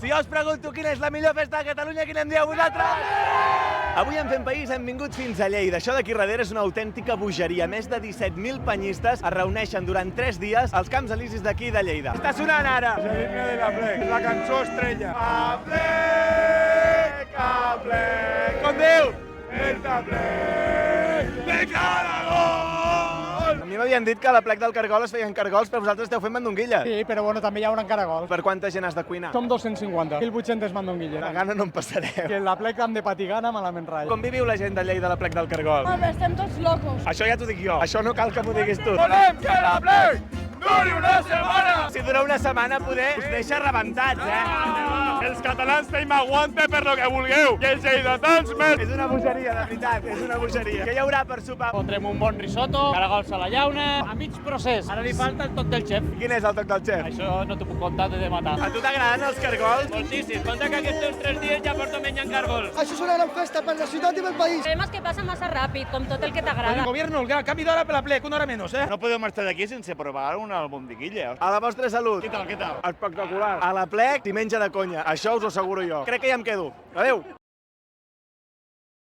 Si jo us pregunto quina és la millor festa de Catalunya, quina em dieu vosaltres? Avui en Fem País hem vingut fins a Lleida. Això d'aquí darrere és una autèntica bogeria. Més de 17.000 penyistes es reuneixen durant 3 dies als Camps Elisis d'aquí de Lleida. Està sonant ara! El himne de la plec, la cançó estrella. A plec, a plec. Com diu? Esta plec de cada gol. A mi m'havien dit que a la plec del Cargol es feien cargols, però vosaltres esteu fent mandonguilla. Sí, però bueno, també hi haurà caragols. Per quanta gent has de cuinar? Som 250, 1.800 De mandonguilles. gana no en passareu. Que la plec amb de patigana malament ratlla. Com viviu la gent de Lleida a la plec del Cargol? Home, estem tots locos. Això ja t'ho dic jo. Això no cal que m'ho diguis tu. Volem que la plec duri una setmana. Si dura una setmana, poder, us deixa rebentats, Els catalans tenim aguante per lo que vulgueu. I els lleidatans més. És una bogeria, de veritat, és una bogeria. Què hi haurà per sopar? Fotrem un bon risotto, caragols a la llauna, a mig procés. Ara li falta el toc del xef. Quin és el toc del xef? Això no t'ho puc contar, t'he de matar. A tu t'agraden els cargols? Moltíssim. Conta que aquests 3 dies ja porto menjant cargols. Això és una gran festa per la ciutat i pel país. El problema és que passa massa ràpid, com tot el que El t'agrada. gobierno, el canvi d'hora per la plec, una hora menos, No podeu marxar d'aquí sense provar una albondiguilla. A la vostra salut. Què tal, què tal? Espectacular. A la plec, t'hi menja de conya. Això us ho asseguro jo. Crec que ja em quedo. Adéu.